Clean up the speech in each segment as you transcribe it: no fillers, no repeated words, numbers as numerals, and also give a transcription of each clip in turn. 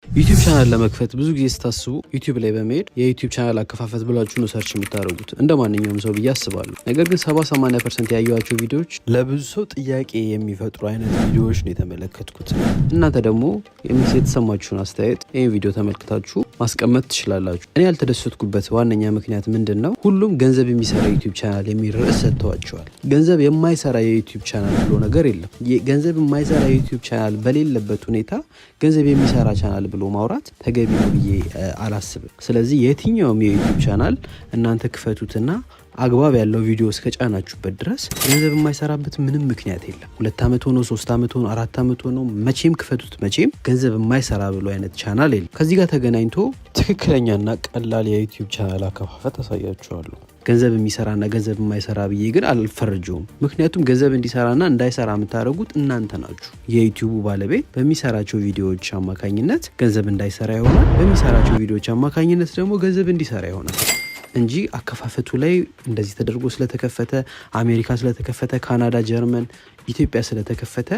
ዩቲዩብ ቻናል ለመክፈት ብዙ ጊዜ ስታስቡ ዩቲዩብ ላይ በመሄድ የዩቲዩብ ቻናል አከፋፈት ብላችሁ ነው ሰርች የምታደርጉት እንደማንኛውም ሰው ብዬ አስባለሁ። ነገር ግን 70-80% ያዩዋቸው ቪዲዮዎች ለብዙ ሰው ጥያቄ የሚፈጥሩ አይነት ቪዲዮዎች ነው የተመለከትኩት። እናንተ ደግሞ የተሰማችሁን አስተያየት ይህን ቪዲዮ ተመልክታችሁ ማስቀመጥ ትችላላችሁ። እኔ ያልተደሰትኩበት ዋነኛ ምክንያት ምንድን ነው? ሁሉም ገንዘብ የሚሰራ ዩቲዩብ ቻናል የሚል ርዕስ ሰጥተዋቸዋል። ገንዘብ የማይሰራ የዩቲዩብ ቻናል ብሎ ነገር የለም። ገንዘብ የማይሰራ የዩቲዩብ ቻናል በሌለበት ሁኔታ ገንዘብ የሚሰራ ቻናል ብሎ ማውራት ተገቢ ነው ብዬ አላስብም። ስለዚህ የትኛውም የዩቲዩብ ቻናል እናንተ ክፈቱትና አግባብ ያለው ቪዲዮ እስከጫናችሁበት ድረስ ገንዘብ የማይሰራበት ምንም ምክንያት የለም። 2 ዓመት ሆኖ 3 ዓመት ሆኖ 4 ዓመት ሆኖ መቼም ክፈቱት መቼም ገንዘብ የማይሰራ ብሎ አይነት ቻናል የለም። ከዚህ ጋር ተገናኝቶ ትክክለኛና ቀላል የዩቲዩብ ቻናል አከፋፈት አሳያችኋለሁ። ገንዘብ የሚሰራና ገንዘብ የማይሰራ ብዬ ግን አልፈርጀውም። ምክንያቱም ገንዘብ እንዲሰራና እንዳይሰራ የምታደርጉት እናንተ ናችሁ። የዩቲዩቡ ባለቤት በሚሰራቸው ቪዲዮዎች አማካኝነት ገንዘብ እንዳይሰራ ይሆናል፣ በሚሰራቸው ቪዲዮዎች አማካኝነት ደግሞ ገንዘብ እንዲሰራ ይሆናል እንጂ አከፋፈቱ ላይ እንደዚህ ተደርጎ ስለተከፈተ አሜሪካ ስለተከፈተ ካናዳ፣ ጀርመን፣ ኢትዮጵያ ስለተከፈተ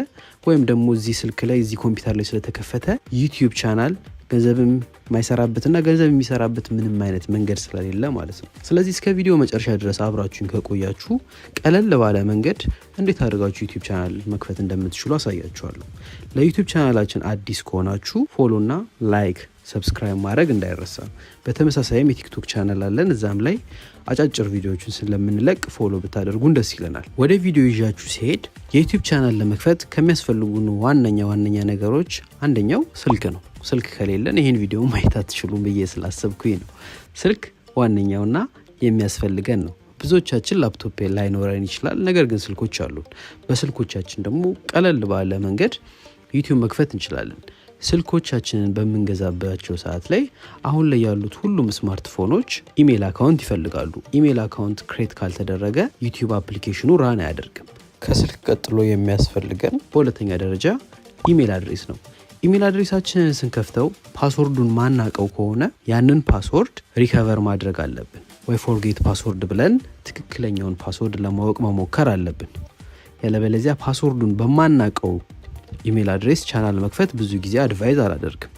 ወይም ደግሞ እዚህ ስልክ ላይ እዚህ ኮምፒውተር ላይ ስለተከፈተ ዩቲዩብ ቻናል ገንዘብም ማይሰራበትና ገንዘብ የሚሰራበት ምንም አይነት መንገድ ስለሌለ ማለት ነው። ስለዚህ እስከ ቪዲዮ መጨረሻ ድረስ አብራችሁን ከቆያችሁ ቀለል ባለ መንገድ እንዴት አድርጋችሁ ዩቲዩብ ቻናል መክፈት እንደምትችሉ አሳያችኋለሁ። ለዩቲዩብ ቻናላችን አዲስ ከሆናችሁ ፎሎና ላይክ ሰብስክራይብ ማድረግ እንዳይረሳ። በተመሳሳይም የቲክቶክ ቻናል አለን። እዛም ላይ አጫጭር ቪዲዮዎችን ስለምንለቅ ፎሎ ብታደርጉን ደስ ይለናል። ወደ ቪዲዮ ይዣችሁ ሲሄድ የዩቲዩብ ቻናል ለመክፈት ከሚያስፈልጉን ዋነኛ ነገሮች አንደኛው ስልክ ነው። ስልክ ከሌለን ይህን ቪዲዮ ማየት አትችሉም ብዬ ስላሰብኩኝ ነው። ስልክ ዋነኛውና የሚያስፈልገን ነው። ብዙዎቻችን ላፕቶፕ ላይኖረን ይችላል፣ ነገር ግን ስልኮች አሉን። በስልኮቻችን ደግሞ ቀለል ባለ መንገድ ዩቲዩብ መክፈት እንችላለን። ስልኮቻችንን በምንገዛባቸው ሰዓት ላይ አሁን ላይ ያሉት ሁሉም ስማርትፎኖች ኢሜል አካውንት ይፈልጋሉ። ኢሜል አካውንት ክሬት ካልተደረገ ዩቲዩብ አፕሊኬሽኑ ራን አያደርግም። ከስልክ ቀጥሎ የሚያስፈልገን በሁለተኛ ደረጃ ኢሜል አድሬስ ነው። ኢሜል አድሬሳችንን ስንከፍተው ፓስወርዱን ማናቀው ከሆነ ያንን ፓስወርድ ሪከቨር ማድረግ አለብን፣ ወይ ፎርጌት ፓስወርድ ብለን ትክክለኛውን ፓስወርድ ለማወቅ መሞከር አለብን። ያለበለዚያ ፓስወርዱን በማናቀው ኢሜል አድሬስ ቻናል መክፈት ብዙ ጊዜ አድቫይዝ አላደርግም።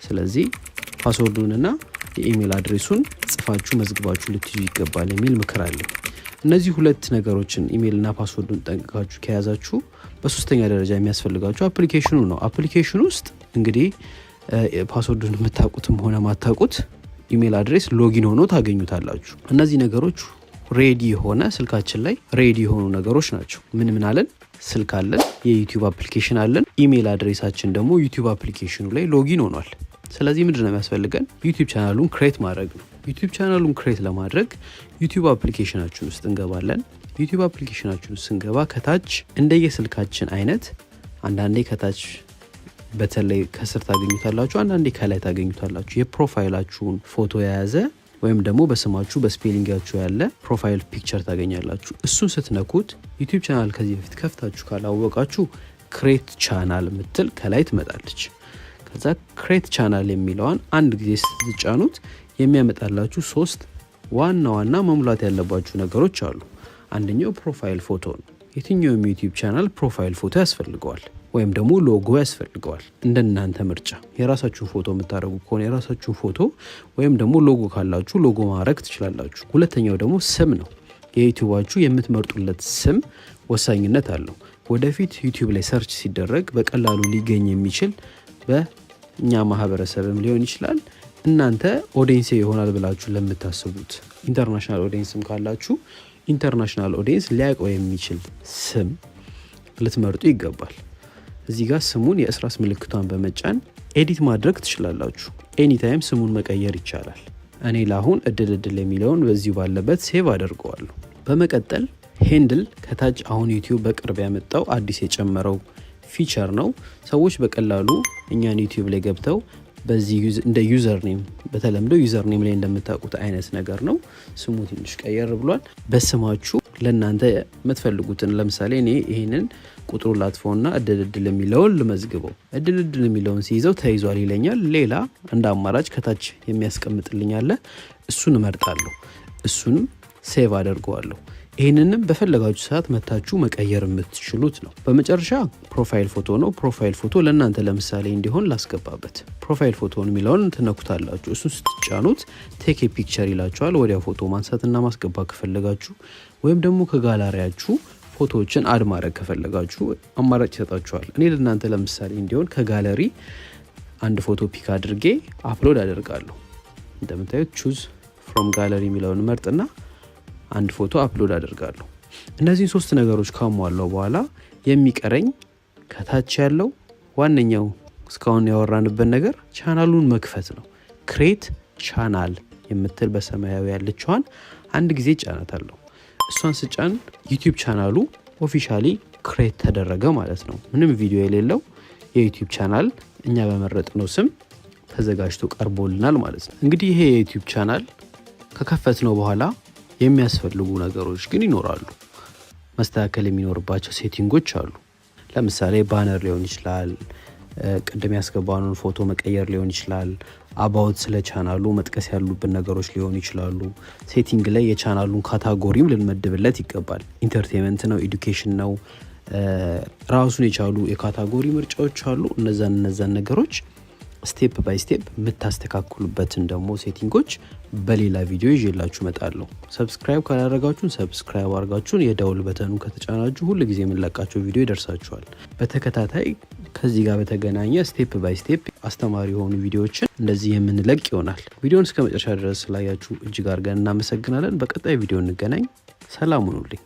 ስለዚህ ፓስወርዱንና የኢሜል አድሬሱን ጽፋችሁ መዝግባችሁ ልትይዙ ይገባል የሚል ምክር አለኝ። እነዚህ ሁለት ነገሮችን ኢሜልና ፓስወርዱን ጠንቅቃችሁ ከያዛችሁ በሶስተኛ ደረጃ የሚያስፈልጋችሁ አፕሊኬሽኑ ነው። አፕሊኬሽኑ ውስጥ እንግዲህ ፓስወርዱን የምታውቁትም ሆነ ማታውቁት ኢሜል አድሬስ ሎጊን ሆኖ ታገኙታላችሁ። እነዚህ ነገሮች ሬዲ የሆነ ስልካችን ላይ ሬዲ የሆኑ ነገሮች ናቸው። ምን አለን? ስልክ አለን፣ የዩቲዩብ አፕሊኬሽን አለን፣ ኢሜል አድሬሳችን ደግሞ ዩቲዩብ አፕሊኬሽኑ ላይ ሎጊን ሆኗል። ስለዚህ ምንድነው የሚያስፈልገን? ዩቲዩብ ቻናሉን ክሬት ማድረግ ነው። ዩቲዩብ ቻናሉን ክሬት ለማድረግ ዩቲዩብ አፕሊኬሽናችን ውስጥ እንገባለን። ዩቲዩብ አፕሊኬሽናችን ውስጥ ስንገባ ከታች እንደየስልካችን አይነት አንዳንዴ ከታች በተለይ ከስር ታገኙታላችሁ፣ አንዳንዴ ከላይ ታገኙታላችሁ። የፕሮፋይላችሁን ፎቶ የያዘ ወይም ደግሞ በስማችሁ በስፔሊንጋችሁ ያለ ፕሮፋይል ፒክቸር ታገኛላችሁ። እሱን ስትነኩት ዩቲዩብ ቻናል ከዚህ በፊት ከፍታችሁ ካላወቃችሁ ክሬት ቻናል ምትል ከላይ ትመጣለች። ከዛ ክሬት ቻናል የሚለዋን አንድ ጊዜ ስትጫኑት የሚያመጣላችሁ 3 ዋና መሙላት ያለባችሁ ነገሮች አሉ። አንደኛው ፕሮፋይል ፎቶ ነው። የትኛውም ዩቲዩብ ቻናል ፕሮፋይል ፎቶ ያስፈልገዋል ወይም ደግሞ ሎጎ ያስፈልገዋል። እንደናንተ ምርጫ የራሳችሁን ፎቶ የምታደርጉ ከሆነ የራሳችሁን ፎቶ ወይም ደግሞ ሎጎ ካላችሁ ሎጎ ማድረግ ትችላላችሁ። ሁለተኛው ደግሞ ስም ነው። የዩቲዩባችሁ የምትመርጡለት ስም ወሳኝነት አለው። ወደፊት ዩቲዩብ ላይ ሰርች ሲደረግ በቀላሉ ሊገኝ የሚችል በእኛ ማህበረሰብም ሊሆን ይችላል፣ እናንተ ኦዲየንስ ይሆናል ብላችሁ ለምታስቡት ኢንተርናሽናል ኦዲየንስም ካላችሁ ኢንተርናሽናል ኦዲየንስ ሊያውቀው የሚችል ስም ልትመርጡ ይገባል። እዚህ ጋር ስሙን የእስራስ ምልክቷን በመጫን ኤዲት ማድረግ ትችላላችሁ። ኤኒታይም ስሙን መቀየር ይቻላል። እኔ ለአሁን እድል የሚለውን በዚሁ ባለበት ሴቭ አደርገዋለሁ። በመቀጠል ሄንድል ከታች አሁን ዩቲዩብ በቅርብ ያመጣው አዲስ የጨመረው ፊቸር ነው። ሰዎች በቀላሉ እኛን ዩቲዩብ ላይ ገብተው በዚህ እንደ ዩዘር ኔም በተለምዶ ዩዘር ኔም ላይ እንደምታውቁት አይነት ነገር ነው። ስሙ ትንሽ ቀየር ብሏል። በስማችሁ ለእናንተ የምትፈልጉትን ለምሳሌ እኔ ይሄንን ቁጥሩ ላጥፎና እድል የሚለውን ልመዝግበው። እድል የሚለውን ሲይዘው ተይዟል ይለኛል። ሌላ እንደ አማራጭ ከታች የሚያስቀምጥልኝ አለ። እሱን እመርጣለሁ። እሱንም ሴቭ አደርገዋለሁ። ይህንንም በፈለጋችሁ ሰዓት መታችሁ መቀየር የምትችሉት ነው። በመጨረሻ ፕሮፋይል ፎቶ ነው። ፕሮፋይል ፎቶ ለእናንተ ለምሳሌ እንዲሆን ላስገባበት። ፕሮፋይል ፎቶን የሚለውን ትነኩታላችሁ። እሱን ስትጫኑት ቴክ ፒክቸር ይላችኋል። ወዲያ ፎቶ ማንሳትና ማስገባት ከፈለጋችሁ ወይም ደግሞ ከጋላሪያችሁ ፎቶዎችን አድ ማድረግ ከፈለጋችሁ አማራጭ ይሰጣችኋል። እኔ ለእናንተ ለምሳሌ እንዲሆን ከጋለሪ አንድ ፎቶ ፒክ አድርጌ አፕሎድ አደርጋለሁ። እንደምታዩት ቹዝ ፍሮም ጋለሪ የሚለውን መርጥና አንድ ፎቶ አፕሎድ አደርጋለሁ። እነዚህን 3 ነገሮች ካሟላው በኋላ የሚቀረኝ ከታች ያለው ዋነኛው እስካሁን ያወራንበት ነገር ቻናሉን መክፈት ነው። ክሬት ቻናል የምትል በሰማያዊ ያለችዋን አንድ ጊዜ ጫናታለሁ። እሷን ስጫን ዩቲዩብ ቻናሉ ኦፊሻሊ ክሬት ተደረገ ማለት ነው። ምንም ቪዲዮ የሌለው የዩቲዩብ ቻናል እኛ በመረጥነው ስም ተዘጋጅቶ ቀርቦልናል ማለት ነው። እንግዲህ ይሄ የዩቲዩብ ቻናል ከከፈት ነው በኋላ የሚያስፈልጉ ነገሮች ግን ይኖራሉ። መስተካከል የሚኖርባቸው ሴቲንጎች አሉ። ለምሳሌ ባነር ሊሆን ይችላል፣ ቅድም ያስገባነውን ፎቶ መቀየር ሊሆን ይችላል፣ አባውት ስለ ቻናሉ መጥቀስ ያሉብን ነገሮች ሊሆኑ ይችላሉ። ሴቲንግ ላይ የቻናሉን ካታጎሪም ልንመድብለት ይገባል። ኢንተርቴንመንት ነው፣ ኤዱኬሽን ነው፣ ራሱን የቻሉ የካታጎሪ ምርጫዎች አሉ። እነዛን ነገሮች ስቴፕ ባይ ስቴፕ የምታስተካክሉበትን ደግሞ ሴቲንጎች በሌላ ቪዲዮ ይዤላችሁ እመጣለሁ። ሰብስክራይብ ካላደረጋችሁን ሰብስክራይብ አድርጋችሁን የደውል በተኑን ከተጫናችሁ ሁሉ ጊዜ የምንለቃቸው ቪዲዮ ይደርሳችኋል። በተከታታይ ከዚህ ጋር በተገናኘ ስቴፕ ባይ ስቴፕ አስተማሪ የሆኑ ቪዲዮዎችን እንደዚህ የምንለቅ ይሆናል። ቪዲዮን እስከ መጨረሻ ድረስ ስላያችሁ እጅግ አድርገን እናመሰግናለን። በቀጣይ ቪዲዮ እንገናኝ። ሰላም ሁኑልኝ።